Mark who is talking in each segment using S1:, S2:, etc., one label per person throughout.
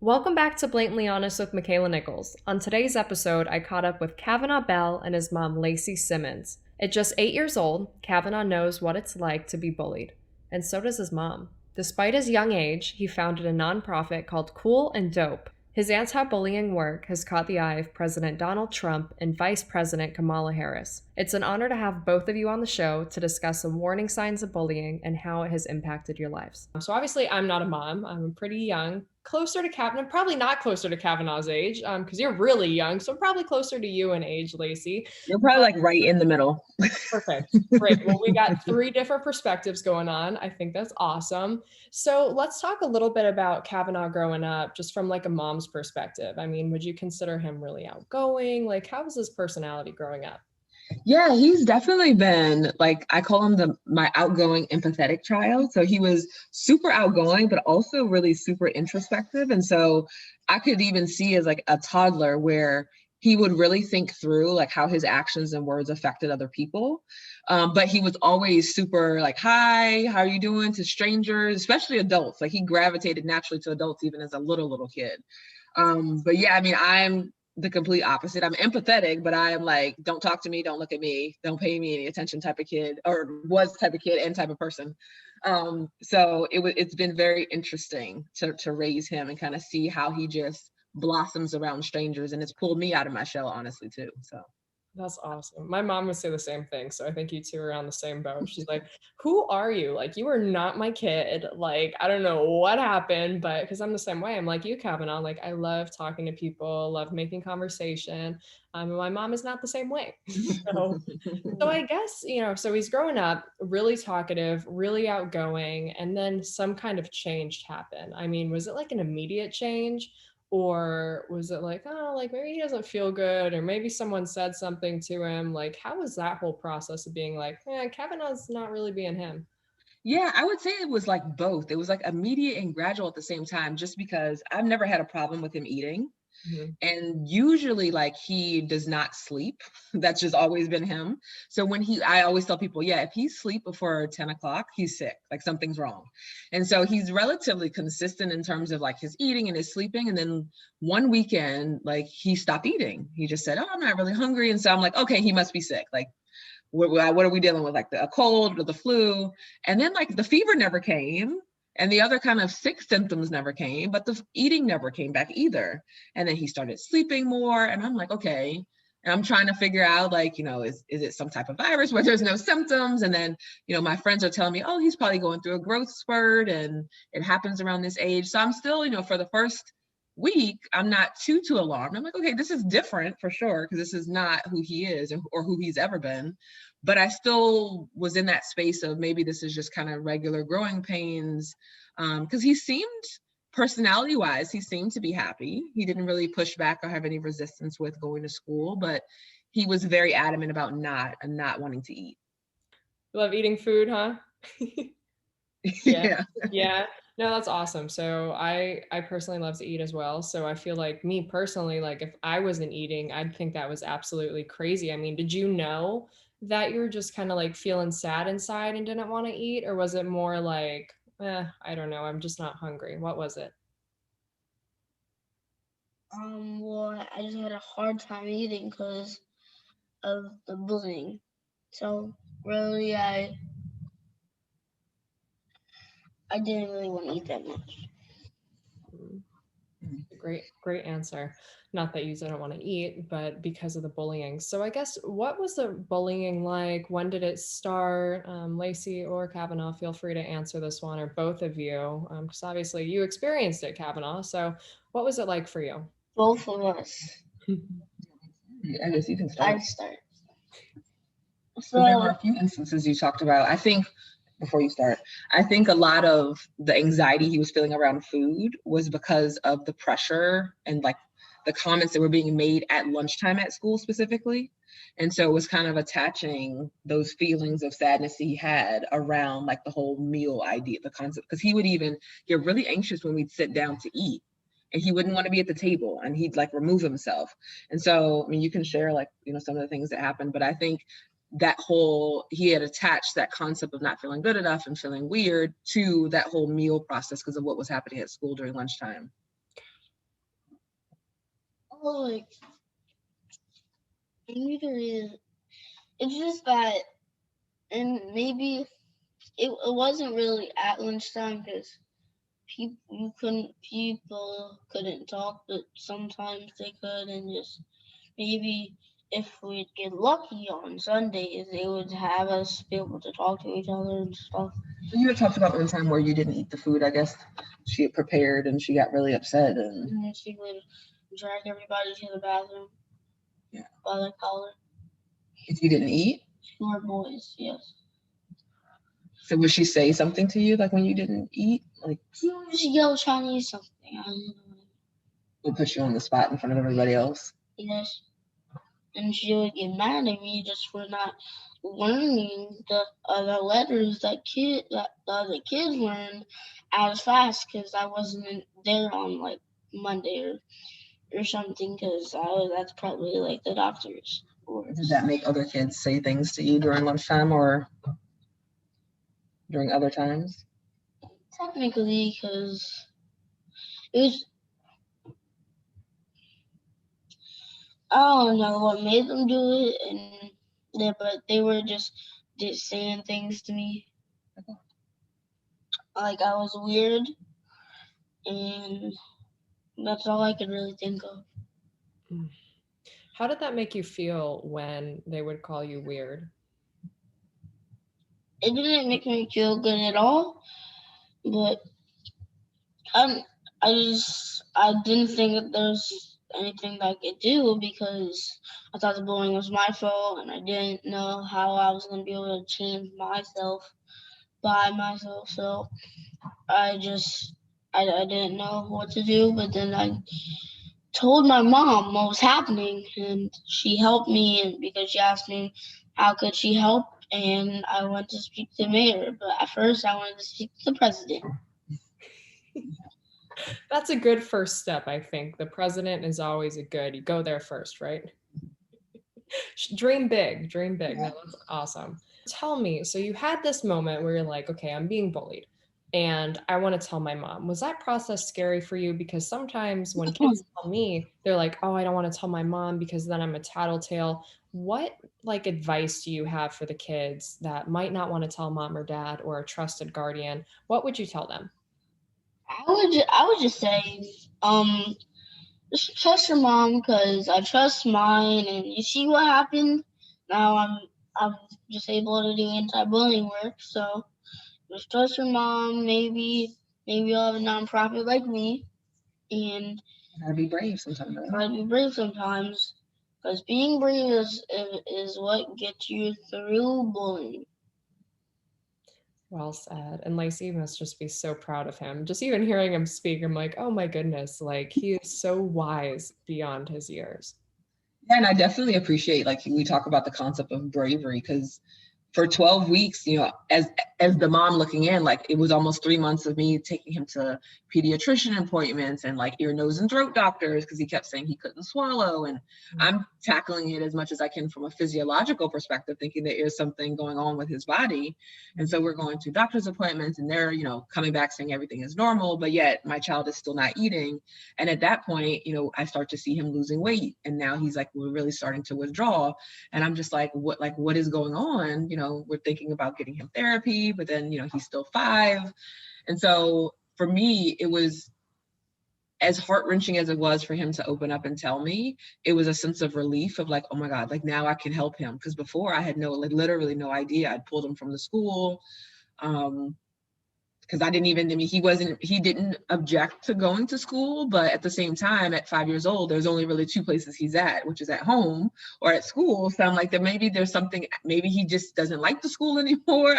S1: Welcome back to Blatantly Honest with Makaila Nichols. On today's episode, I caught up with Cavanaugh Bell and his mom, Llacey Simmons. At just 8 years old, Cavanaugh knows what it's like to be bullied, and so does his mom. Despite his young age, he founded a nonprofit called Cool and Dope. His anti-bullying work has caught the eye of President Donald Trump and Vice President Kamala Harris. It's an honor to have both of you on the show to discuss some warning signs of bullying and how it has impacted your lives. So obviously, I'm not a mom. I'm pretty young, closer to Kavanaugh, probably not closer to Kavanaugh's age, because you're really young, so probably closer to you in age, Llacey.
S2: You're probably like right in the middle.
S1: Perfect. Great. Well, we got three different perspectives going on. I think that's awesome. So let's talk a little bit about Cavanaugh growing up, just from like a mom's perspective. I mean, would you consider him really outgoing? Like, how was his personality growing up?
S2: Yeah, he's definitely been like, I call him my outgoing empathetic child. So he was super outgoing, but also really super introspective. And so I could even see as like a toddler where he would really think through like how his actions and words affected other people. But he was always super like, hi, how are you doing, to strangers, especially adults. Like he gravitated naturally to adults even as a little kid. But yeah, I mean, I'm the complete opposite. I'm empathetic, but I am like, don't talk to me, don't look at me, don't pay me any attention type of kid, or was type of kid and type of person. So it's been very interesting to raise him and kind of see how he just blossoms around strangers, and it's pulled me out of my shell, honestly, too. So
S1: That's awesome. My mom would say the same thing. So I think you two are on the same boat. She's like, who are you? Like, you are not my kid. Like, I don't know what happened, but because I'm the same way. I'm like you, Kavanaugh. Like, I love talking to people, love making conversation. And my mom is not the same way. So I guess, so he's growing up really talkative, really outgoing, and then some kind of change happened. I mean, was it like an immediate change? Or was it like, oh, like maybe he doesn't feel good, or maybe someone said something to him? Like, how was that whole process of being like, Kavanaugh's not really being him?
S2: Yeah, I would say it was like both. It was like immediate and gradual at the same time, just because I've never had a problem with him eating.
S1: Mhm.
S2: And usually like he does not sleep. That's just always been him. So I always tell people, yeah, if he sleep before 10 o'clock, he's sick, like something's wrong. And so he's relatively consistent in terms of like his eating and his sleeping. And then one weekend, like he stopped eating. He just said, oh, I'm not really hungry. And so I'm like, okay, he must be sick. Like, what are we dealing with? Like a cold or the flu? And then like the fever never came. And the other kind of sick symptoms never came, but the eating never came back either. And then he started sleeping more. And I'm like, okay. And I'm trying to figure out, like, is it some type of virus where there's no symptoms? And then, my friends are telling me, oh, he's probably going through a growth spurt and it happens around this age. So I'm still, for the first week, I'm not too alarmed. I'm like, okay, this is different for sure, because this is not who he is or who he's ever been. But I still was in that space of maybe this is just kind of regular growing pains, because he seemed, personality wise, he seemed to be happy. He didn't really push back or have any resistance with going to school, but he was very adamant about not wanting to eat.
S1: You love eating food, huh? Yeah.
S2: Yeah.
S1: Yeah. No, that's awesome. So I personally love to eat as well. So I feel like me personally, like if I wasn't eating, I'd think that was absolutely crazy. I mean, did you know that you were just kind of like feeling sad inside and didn't want to eat? Or was it more like, I don't know, I'm just not hungry? What was it?
S3: Well, I just had a hard time eating because of the bullying. So really, I didn't really want to eat that much.
S1: Great answer. Not that you didn't want to eat, but because of the bullying. So I guess, what was the bullying like? When did it start? Llacey or Cavanaugh, feel free to answer this one, or both of you, because obviously you experienced it, Cavanaugh. So what was it like for you?
S3: Both of us.
S2: I guess you can start.
S3: I start.
S2: So there were a few instances you talked about. I think before you start, I think a lot of the anxiety he was feeling around food was because of the pressure and like the comments that were being made at lunchtime at school specifically. And so it was kind of attaching those feelings of sadness he had around like the whole meal idea, the concept, because he would even get really anxious when we'd sit down to eat. And he wouldn't want to be at the table and he'd like remove himself. And so, I mean, you can share like, some of the things that happened, but I think he had attached that concept of not feeling good enough and feeling weird to that whole meal process because of what was happening at school during lunchtime.
S3: Well, like, neither is. It's just that, and maybe it wasn't really at lunchtime because people couldn't talk, but sometimes they could, and just maybe if we'd get lucky on Sundays, they would have us be able to talk to each other and stuff.
S2: You had talked about one time where you didn't eat the food, I guess she had prepared and she got really upset and
S3: she would drag everybody to the bathroom.
S2: Yeah.
S3: By the collar.
S2: If you didn't eat?
S3: More boys, yes.
S2: So would she say something to you like when you didn't eat? Like
S3: she would just yell Chinese something. I don't know.
S2: Would put you on the spot in front of everybody else?
S3: Yes. And she would get mad at me just for not learning the letters that the other kids learned as fast because I wasn't there on like Monday or something because that's probably like the doctor's orders.
S2: Did that make other kids say things to you during lunchtime or during other times?
S3: Technically, because it was. I don't know what made them do it, but they were just saying things to me. Like I was weird, and that's all I could really think of.
S1: How did that make you feel when they would call you weird?
S3: It didn't make me feel good at all, but I didn't think that there's anything that I could do because I thought the bullying was my fault, and I didn't know how I was going to be able to change myself by myself. So I didn't know what to do, but then I told my mom what was happening, and she helped me, and because she asked me how could she help, and I went to speak to the mayor, but at first I wanted to speak to the president.
S1: That's a good first step, I think. The president is always you go there first, right? Dream big, dream big.
S2: Yeah.
S1: That's awesome. Tell me, so you had this moment where you're like, okay, I'm being bullied and I want to tell my mom. Was that process scary for you? Because sometimes when kids tell me, they're like, oh, I don't want to tell my mom because then I'm a tattletale. What like advice do you have for the kids that might not want to tell mom or dad or a trusted guardian? What would you tell them?
S3: I would just say, just trust your mom because I trust mine, and you see what happened. Now I'm just able to do anti-bullying work, so just trust your mom. Maybe you'll have a nonprofit like me, and
S2: Gotta be brave sometimes.
S3: gotta be brave sometimes, because being brave is what gets you through bullying.
S1: Well said. And Llacey must just be so proud of him. Just even hearing him speak, I'm like, oh my goodness, like he is so wise beyond his years.
S2: Yeah, and I definitely appreciate, like, we talk about the concept of bravery because for 12 weeks, you know, as the mom looking in, like it was almost 3 months of me taking him to pediatrician appointments and like ear, nose, and throat doctors because he kept saying he couldn't swallow. And I'm tackling it as much as I can from a physiological perspective, thinking there is something going on with his body. And so we're going to doctor's appointments and they're, you know, coming back saying everything is normal, but yet my child is still not eating. And at that point, you know, I start to see him losing weight. And now he's like, we're really starting to withdraw. And I'm just like, what is going on? You know, we're thinking about getting him therapy, but then, you know, he's still 5. And so for me, it was as heart-wrenching as it was for him to open up and tell me, it was a sense of relief of like, oh my God, like now I can help him. Because before I had literally no idea. I'd pulled him from the school. Because he didn't object to going to school, but at the same time, at 5 years old, there's only really 2 places he's at, which is at home or at school. So I'm like, that maybe there's something, maybe he just doesn't like the school anymore.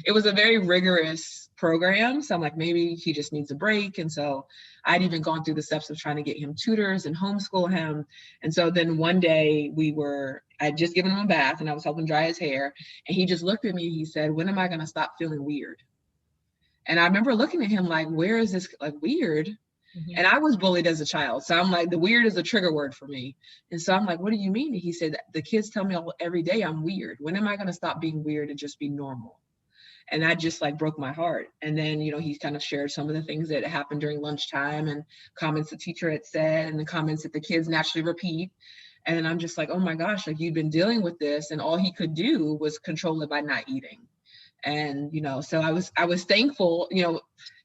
S2: It was a very rigorous program. So I'm like, maybe he just needs a break. And so I'd even gone through the steps of trying to get him tutors and homeschool him. And so then one day I'd just given him a bath and I was helping dry his hair. And he just looked at me and he said, when am I going to stop feeling weird? And I remember looking at him like, where is this like weird? Mm-hmm. And I was bullied as a child. So I'm like, the weird is a trigger word for me. And so I'm like, what do you mean? And he said, the kids tell me every day I'm weird. When am I going to stop being weird and just be normal? And that just like broke my heart. And then, he kind of shared some of the things that happened during lunchtime and comments the teacher had said and the comments that the kids naturally repeat. And I'm just like, oh my gosh, like you've been dealing with this, and all he could do was control it by not eating. And, so I was thankful,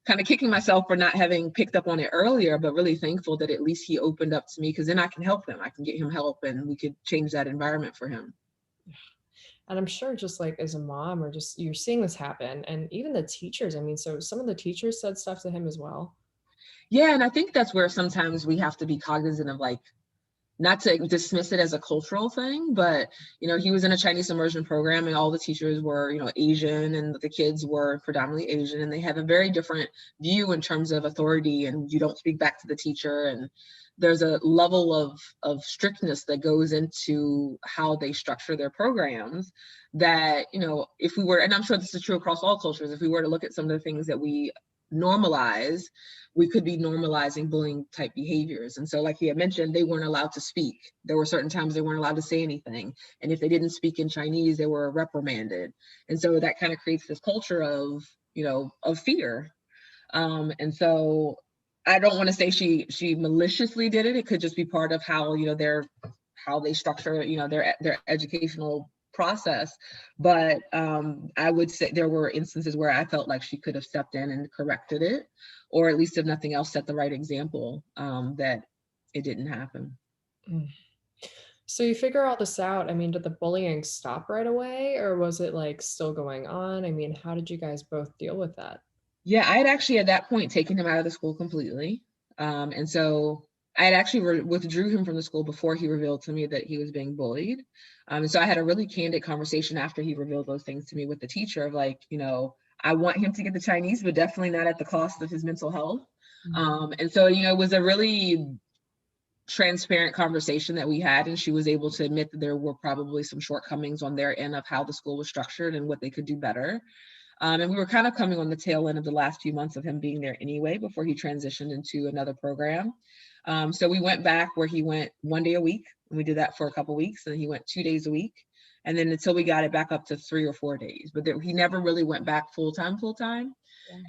S2: kind of kicking myself for not having picked up on it earlier, but really thankful that at least he opened up to me, because then I can help him. I can get him help, and we could change that environment for him.
S1: And I'm sure just like as a mom, or just you're seeing this happen, and even the teachers, I mean, so some of the teachers said stuff to him as well.
S2: Yeah. And I think that's where sometimes we have to be cognizant of, like, not to dismiss it as a cultural thing, but, he was in a Chinese immersion program, and all the teachers were, Asian, and the kids were predominantly Asian, and they have a very different view in terms of authority, and you don't speak back to the teacher. And there's a level of strictness that goes into how they structure their programs that, if we were, and I'm sure this is true across all cultures, if we were to look at some of the things that we normalize, we could be normalizing bullying type behaviors. And so, like he had mentioned, they weren't allowed to speak. There were certain times they weren't allowed to say anything. And if they didn't speak in Chinese, they were reprimanded. And so that kind of creates this culture of, of fear. And so I don't want to say she maliciously did it. It could just be part of how, how they structure, their educational process. But I would say there were instances where I felt like she could have stepped in and corrected it, or at least if nothing else, set the right example, that it didn't happen.
S1: So you figure all this out. I mean, did the bullying stop right away, or was it like still going on? I mean, how did you guys both deal with that?
S2: Yeah, I had actually at that point taken him out of the school completely. And so I had actually withdrew him from the school before he revealed to me that he was being bullied. And so I had a really candid conversation after he revealed those things to me with the teacher of, like, I want him to get the Chinese, but definitely not at the cost of his mental health. And so, it was a really transparent conversation that we had, and she was able to admit that there were probably some shortcomings on their end of how the school was structured and what they could do better. And we were kind of coming on the tail end of the last few months of him being there anyway, before he transitioned into another program. So we went back where he went 1 day a week, and we did that for a couple of weeks, and he went 2 days a week. And then until we got it back up to 3 or 4 days, but he never really went back full time. Yeah.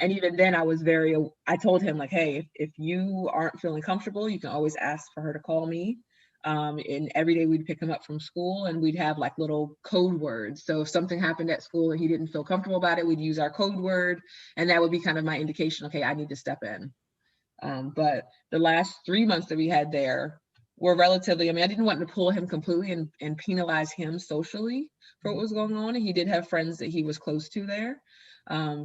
S2: And even then I told him, like, hey, if you aren't feeling comfortable, you can always ask for her to call me. And every day we'd pick him up from school, and we'd have like little code words. So if something happened at school and he didn't feel comfortable about it, we'd use our code word, and that would be kind of my indication, okay, I need to step in. But the last 3 months that we had there were relatively, I didn't want to pull him completely and penalize him socially for what was going on. And he did have friends that he was close to there.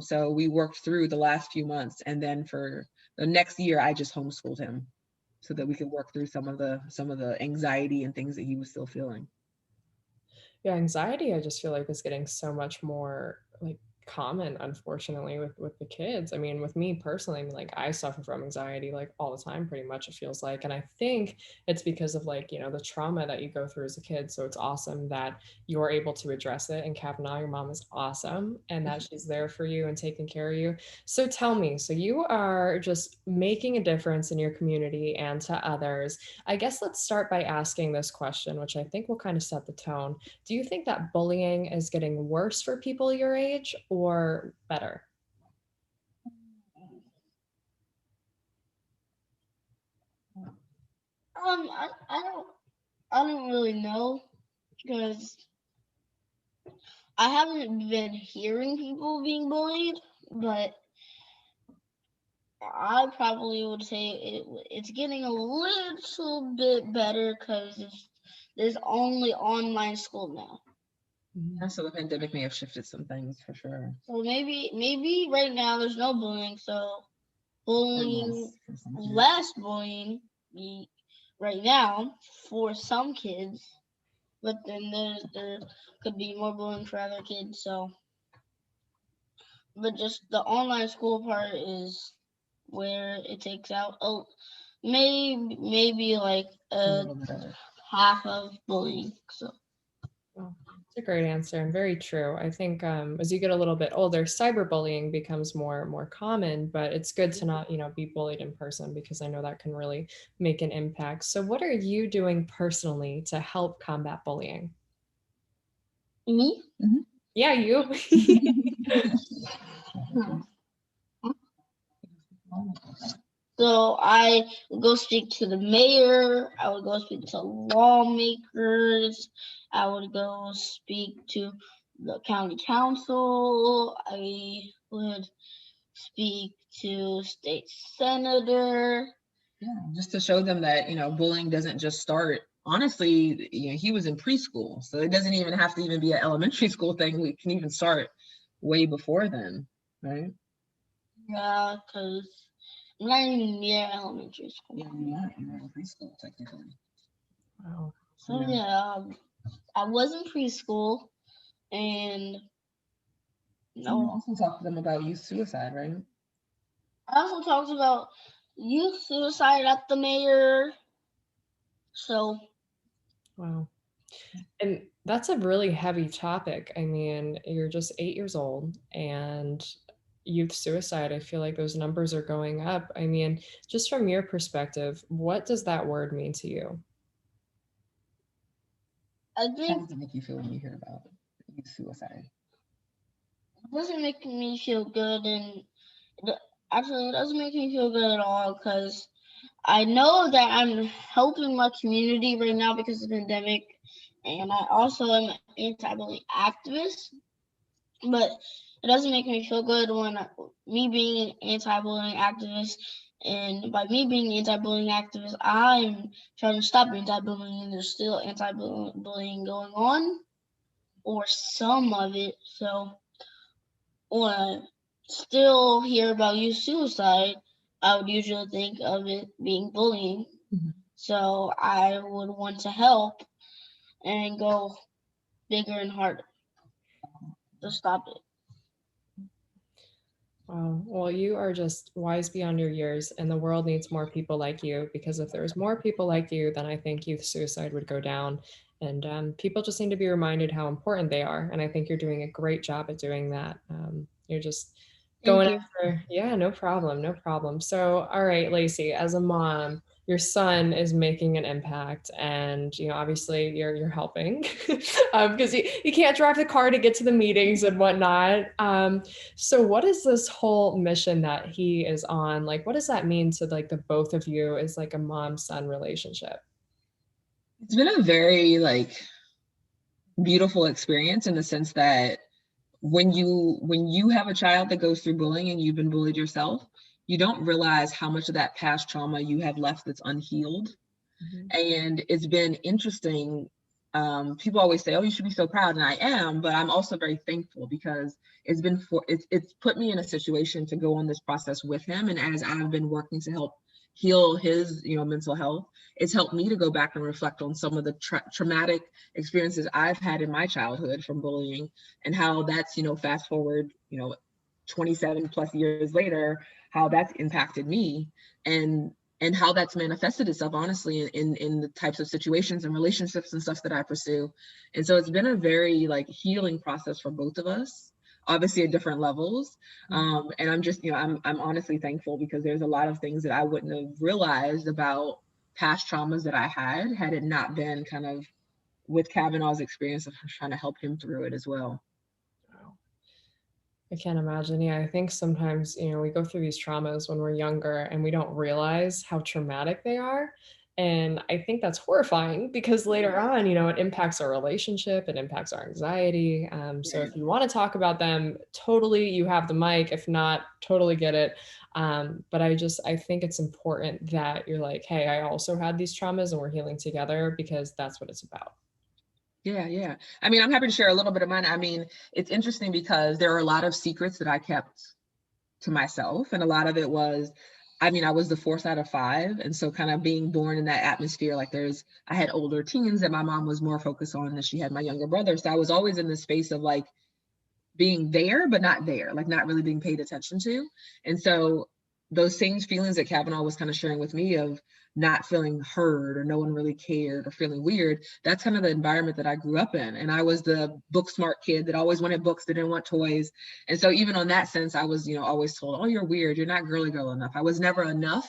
S2: So we worked through the last few months, and then for the next year, I just homeschooled him so that we could work through some of the anxiety and things that he was still feeling.
S1: Yeah, anxiety, I just feel like, is getting so much more like common, unfortunately, with the kids. I mean, with me personally, I mean, like, I suffer from anxiety like all the time, pretty much, it feels like. And I think it's because of, like, the trauma that you go through as a kid. So it's awesome that you're able to address it. And Cavanaugh, your mom is awesome, and that she's there for you and taking care of you. So tell me, so you are just making a difference in your community and to others. I guess let's start by asking this question, which I think will kind of set the tone. Do you think that bullying is getting worse for people your age or better?
S3: I don't really know, because I haven't been hearing people being bullied, but I probably would say it's getting a little bit better, because there's only online school now.
S2: Yeah, so the pandemic may have shifted some things for sure.
S3: So maybe right now there's no bullying, so bullying, less bullying right now for some kids, but then there could be more bullying for other kids. So, but just the online school part is where it takes out maybe like half of bullying. So.
S1: Well, it's a great answer and very true. I think as you get a little bit older, cyberbullying becomes more common, but it's good to not, be bullied in person, because I know that can really make an impact. So what are you doing personally to help combat bullying?
S3: Me?
S1: Yeah, you.
S3: So I would go speak to the mayor. I would go speak to lawmakers. I would go speak to the county council. I would speak to state senator.
S2: Yeah, just to show them that, bullying doesn't just start. Honestly, he was in preschool, so it doesn't even have to even be an elementary school thing. We can even start way before then, right?
S3: Yeah, because I'm not even near elementary school.
S2: Yeah, you're in preschool technically.
S1: Wow.
S3: So I was in preschool, and
S2: You also talk to them about youth suicide, right?
S3: I also talked about youth suicide at the mayor. So,
S1: Wow. And that's a really heavy topic. I mean, you're just 8 years old, and youth suicide, I feel like those numbers are going up. I mean, just from your perspective, what does that word mean to you?
S3: I
S2: How
S3: think
S2: does it make you feel when you hear about youth suicide?
S3: it doesn't make me feel good, and actually, it doesn't make me feel good at all, because I know that I'm helping my community right now because of the pandemic, and I also am an anti-bullying activist. But it doesn't make me feel good when me being an anti-bullying activist, and by me being an anti-bullying activist, I'm trying to stop anti-bullying, and there's still anti-bullying going on, or some of it. So when I still hear about youth suicide, I would usually think of it being bullying.
S2: Mm-hmm.
S3: So I would want to help and go bigger and harder to stop it.
S1: Wow. Well, you are just wise beyond your years, and the world needs more people like you, because if there's more people like you, then I think youth suicide would go down. And people just need to be reminded how important they are. And I think you're doing a great job at doing that. You're just going after, yeah, no problem, no problem. So, all right, Llacey, as a mom, your son is making an impact, and obviously you're helping because you can't drive the car to get to the meetings and whatnot. So what is this whole mission that he is on? Like, what does that mean to like the both of you as like a mom-son relationship?
S2: It's been a very beautiful experience in the sense that when you have a child that goes through bullying and you've been bullied yourself, you don't realize how much of that past trauma you have left that's unhealed. Mm-hmm. And it's been interesting. People always say, "Oh, you should be so proud," and I am, but I'm also very thankful because it's put me in a situation to go on this process with him. And as I've been working to help heal his mental health, it's helped me to go back and reflect on some of the traumatic experiences I've had in my childhood from bullying, and how that's fast forward 27 plus years later, how that's impacted me, and how that's manifested itself honestly in the types of situations and relationships and stuff that I pursue. And so it's been a very healing process for both of us, obviously at different levels. And I'm just, I'm honestly thankful, because there's a lot of things that I wouldn't have realized about past traumas that I had it not been kind of with Cavanaugh's experience of trying to help him through it as well.
S1: I can't imagine. Yeah, I think sometimes, we go through these traumas when we're younger and we don't realize how traumatic they are. And I think that's horrifying, because later on, it impacts our relationship, it impacts our anxiety. So if you want to talk about them, totally, you have the mic. If not, totally get it. But I think it's important that you're like, hey, I also had these traumas and we're healing together, because that's what it's about.
S2: Yeah. I mean, I'm happy to share a little bit of mine. I mean, it's interesting because there are a lot of secrets that I kept to myself. And a lot of it was, I was the fourth out of five. And so kind of being born in that atmosphere, I had older teens that my mom was more focused on than she had my younger brother. So I was always in this space of being there, but not there, not really being paid attention to. And so those same feelings that Cavanaugh was kind of sharing with me of not feeling heard or no one really cared or feeling weird, that's kind of the environment that I grew up in. And I was the book smart kid that always wanted books, that didn't want toys. And so even on that sense, I was, always told, "Oh, you're weird. You're not girly girl enough." I was never enough,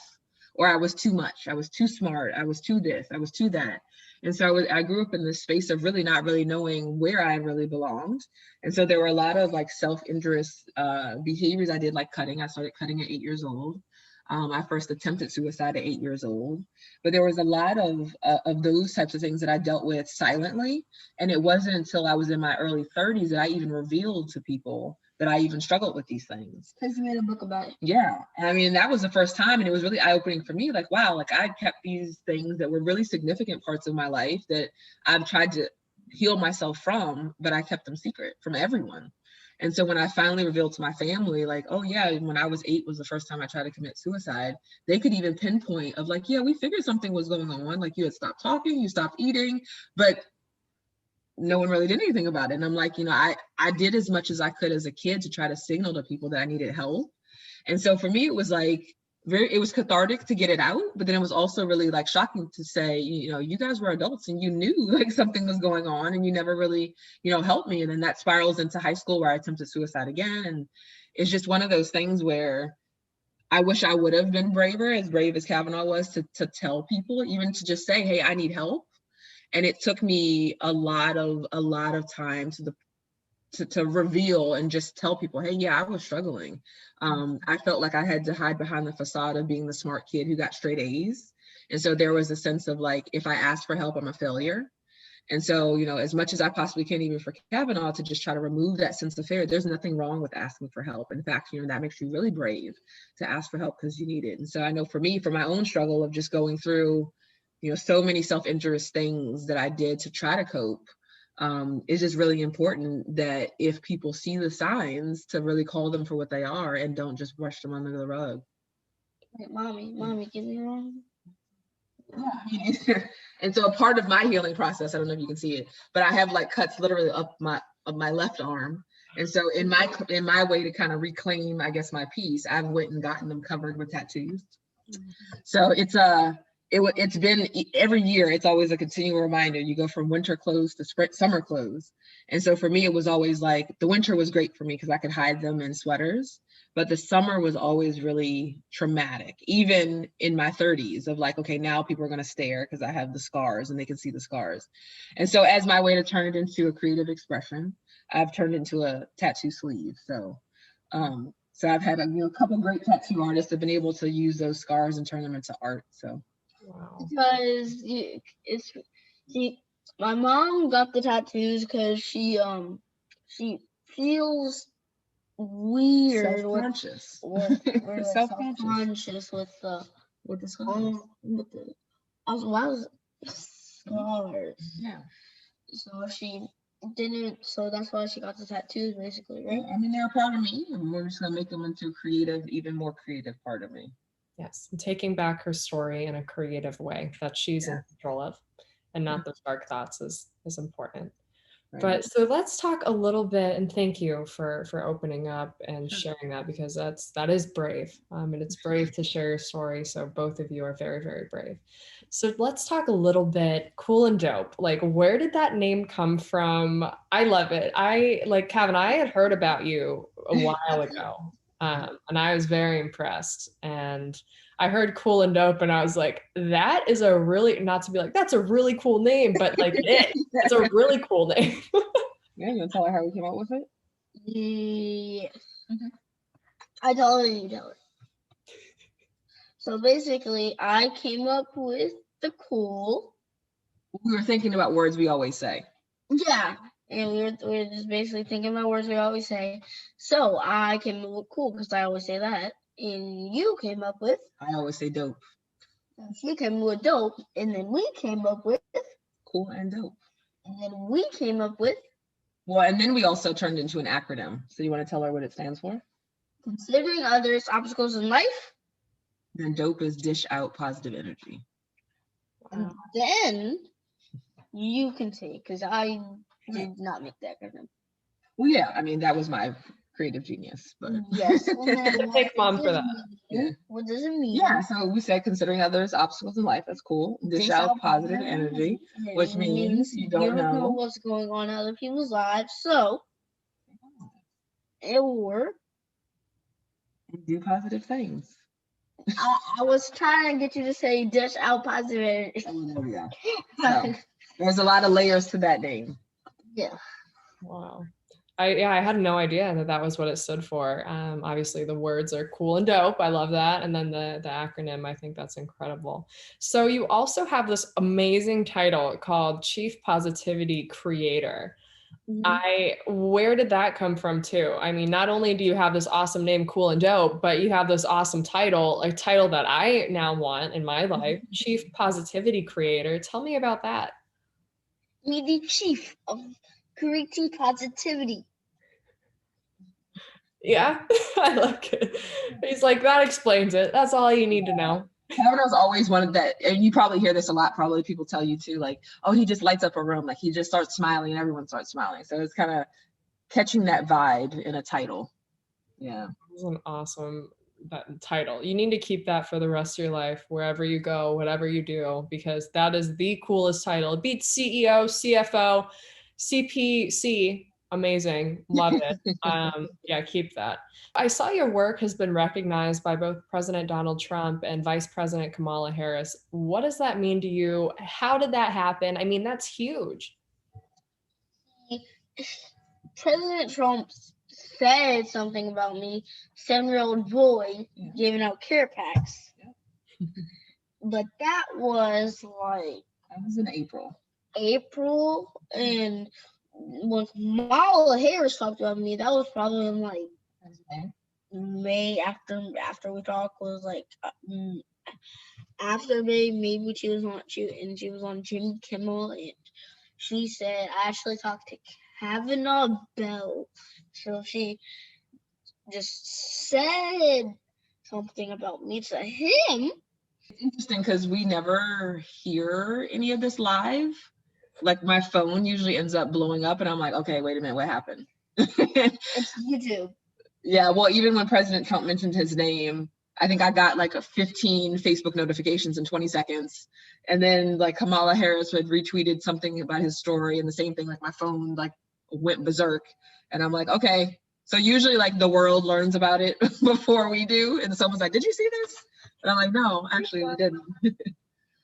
S2: or I was too much. I was too smart. I was too this. I was too that. And so I grew up in this space of really not really knowing where I really belonged. And so there were a lot of like self-injurious behaviors I did, like cutting. I started cutting at 8 years old. I first attempted suicide at 8 years old, but there was a lot of those types of things that I dealt with silently. And it wasn't until I was in my early 30s that I even revealed to people that I even struggled with these things.
S3: Because you made a book about it.
S2: Yeah. And I mean, that was the first time, and it was really eye-opening for me. Like, wow, like I kept these things that were really significant parts of my life that I've tried to heal myself from, but I kept them secret from everyone. And so when I finally revealed to my family, like, oh yeah, when I was 8 was the first time I tried to commit suicide, they could even pinpoint of like, yeah, we figured something was going on. Like you had stopped talking, you stopped eating, but no one really did anything about it. And I'm like, I did as much as I could as a kid to try to signal to people that I needed help. And so for me, it was like, it was cathartic to get it out, but then it was also really like shocking to say, you guys were adults and you knew like something was going on and you never really, helped me. And then that spirals into high school where I attempted suicide again. And it's just one of those things where I wish I would have been braver, as brave as Cavanaugh was, to tell people, even to just say, hey, I need help. And it took me a lot of time to reveal and just tell people, hey, yeah, I was struggling. I felt like I had to hide behind the facade of being the smart kid who got straight A's. And so there was a sense of like, if I ask for help, I'm a failure. And so, as much as I possibly can, even for Kavanaugh, to just try to remove that sense of fear, there's nothing wrong with asking for help. In fact, that makes you really brave to ask for help because you need it. And so I know for me, for my own struggle of just going through, so many self-injurious things that I did to try to cope, it's just really important that if people see the signs, to really call them for what they are and don't just brush them under the rug.
S3: Wait, mommy, give me one.
S2: Yeah, and so a part of my healing process, I don't know if you can see it, but I have like cuts literally up my left arm. And so in my way to kind of reclaim, I guess, my peace, I've went and gotten them covered with tattoos. So it's been every year, it's always a continual reminder. You go from winter clothes to summer clothes. And so for me, it was always like the winter was great for me because I could hide them in sweaters, but the summer was always really traumatic, even in my 30s of like, okay, now people are going to stare because I have the scars and they can see the scars. And so as my way to turn it into a creative expression, I've turned into a tattoo sleeve. So I've had a couple great tattoo artists have been able to use those scars and turn them into art. So.
S3: Wow. Because my mom got the tattoos because she feels weird,
S2: self-conscious,
S3: self-conscious with the scars. Yeah. So she didn't. So that's why she got the tattoos, basically, right?
S2: I mean, they're a part of me, and we're just gonna make them into a creative, even more creative part of me.
S1: Yes, and taking back her story in a creative way that she's in control of, and not those dark thoughts is important. Right. But so let's talk a little bit, and thank you for opening up and sharing that, because that is brave, and it's brave to share your story. So both of you are very, very brave. So let's talk a little bit cool and dope. Like, where did that name come from? I love it. Kevin, I had heard about you a while ago. And I was very impressed, and I heard cool and dope, and I was like, that is a really, not to be like, that's a really cool name, but like it's a really cool name.
S2: Yeah, you want to tell her how we came up with it?
S3: Yes. Mm-hmm. I told you tell her. So basically, I came up with the cool.
S2: We were thinking about words we always say.
S3: Yeah. And we were just basically thinking about words we always say. So I came up with cool because I always say that. And you came up with?
S2: I always say dope.
S3: She came up with dope. And then we came up with?
S2: Cool and dope.
S3: And then we came up with?
S2: Well, and then we also turned into an acronym. So you want to tell her what it stands for?
S3: Considering others' obstacles in life?
S2: Then dope is dish out positive energy.
S3: And then you can say, because I did not make that acronym.
S2: Well, yeah, I mean, that was my creative genius, but
S3: yes.
S1: Thank mom for that.
S3: Yeah. What does it mean?
S2: Yeah, so we said considering others' obstacles in life, that's cool. Dish out positive energy, which means you don't know
S3: what's going on in other people's lives, so or
S2: do positive things.
S3: I was trying to get you to say dish out positive energy.
S2: Oh, there we go. So, There's a lot of layers to that name.
S3: Yeah.
S1: Wow. I had no idea that was what it stood for. Obviously the words are cool and dope. I love that. And then the acronym, I think that's incredible. So you also have this amazing title called Chief Positivity Creator. Where did that come from too? I mean, not only do you have this awesome name, cool and dope, but you have this awesome title, a title that I now want in my life, Chief Positivity Creator. Tell me about that.
S3: Me, the chief of creating positivity.
S1: Yeah, I like it. He's like, that explains it. That's all you need to know.
S2: Cavanaugh's always wanted that, and you probably hear this a lot, probably people tell you too, like, oh, he just lights up a room, like he just starts smiling and everyone starts smiling. So it's kind of catching that vibe in a title. Yeah.
S1: That's an awesome title. You need to keep that for the rest of your life, wherever you go, whatever you do, because that is the coolest title. It beats CEO, CFO, CPC. Amazing. Love it. Yeah, keep that. I saw your work has been recognized by both President Donald Trump and Vice President Kamala Harris. What does that mean to you? How did that happen? I mean, that's huge.
S3: President Trump said something about me, 7-year-old boy giving out care packs.
S2: Yeah.
S3: But that was
S2: in April.
S3: And when Kamala Harris talked about me, that was probably in May after we talked, was after May, maybe she was on Jimmy Kimmel, and she said I actually talked to Cavanaugh Bell, so she just said something about me to him.
S2: It's interesting because we never hear any of this live. Like my phone usually ends up blowing up and I'm like, okay, wait a minute, what happened?
S3: It's YouTube.
S2: Yeah, well, even when President Trump mentioned his name, I think I got like 15 Facebook notifications in 20 seconds. And then like Kamala Harris had retweeted something about his story and the same thing, like my phone like went berserk. And I'm like, okay. So usually like the world learns about it before we do. And someone's like, did you see this? And I'm like, no, actually I didn't.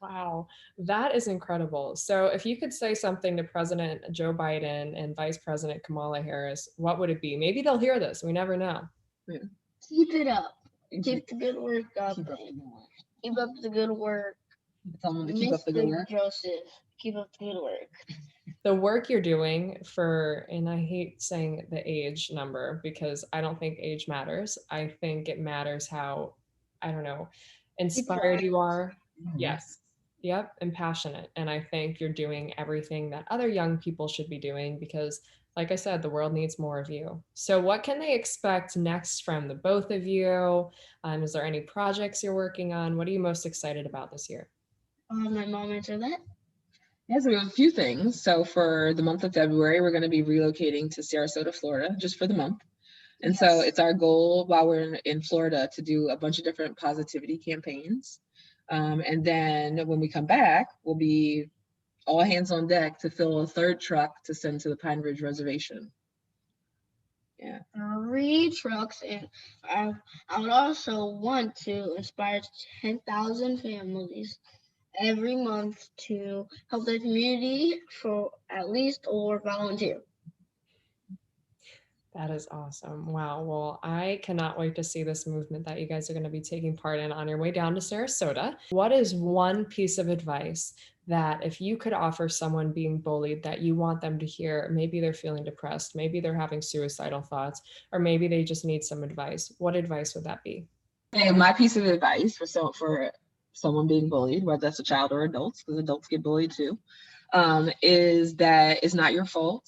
S1: Wow, that is incredible. So if you could say something to President Joe Biden and Vice President Kamala Harris, what would it be? Maybe they'll hear this. We never know.
S3: Yeah. Keep it up. Keep the good work up. Keep up the good work.
S2: Tell them to keep up the good work.
S3: Joseph, keep up the good work.
S1: The work you're doing and I hate saying the age number because I don't think age matters. I think it matters how, I don't know, inspired you are. Mm-hmm. Yes. Yep. And passionate. And I think you're doing everything that other young people should be doing because, like I said, the world needs more of you. So what can they expect next from the both of you? Is there any projects you're working on? What are you most excited about this year?
S3: My mom answered that.
S2: Yeah, so we have a few things. So for the month of February, we're going to be relocating to Sarasota, Florida, just for the month. And yes. So it's our goal while we're in Florida to do a bunch of different positivity campaigns. And then when we come back, we'll be all hands on deck to fill a third truck to send to the Pine Ridge Reservation. Yeah.
S3: 3 trucks. And I would also want to inspire 10,000 families every month to help the community for at least or volunteer.
S1: That is awesome. Wow. Well, I cannot wait to see this movement that you guys are going to be taking part in on your way down to Sarasota. What is one piece of advice that if you could offer someone being bullied that you want them to hear? Maybe they're feeling depressed, maybe they're having suicidal thoughts, or maybe they just need some advice. What advice would that be?
S2: Hey, my piece of advice for someone being bullied, whether that's a child or adults, because adults get bullied too, is that it's not your fault.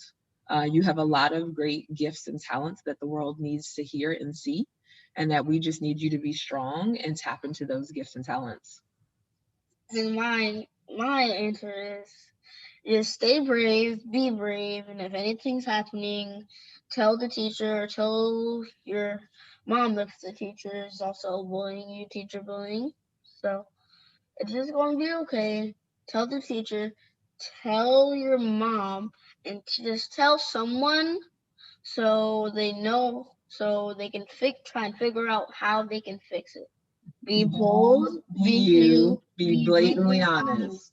S2: You have a lot of great gifts and talents that the world needs to hear and see, and that we just need you to be strong and tap into those gifts and talents.
S3: And my answer is just stay brave, be brave, and if anything's happening, tell the teacher, tell your mom if the teacher is also bullying you, teacher bullying. So it's just going to be okay. Tell the teacher, tell your mom, and just tell someone so they know, so they can try and figure out how they can fix it. Be bold, be you, be blatantly honest.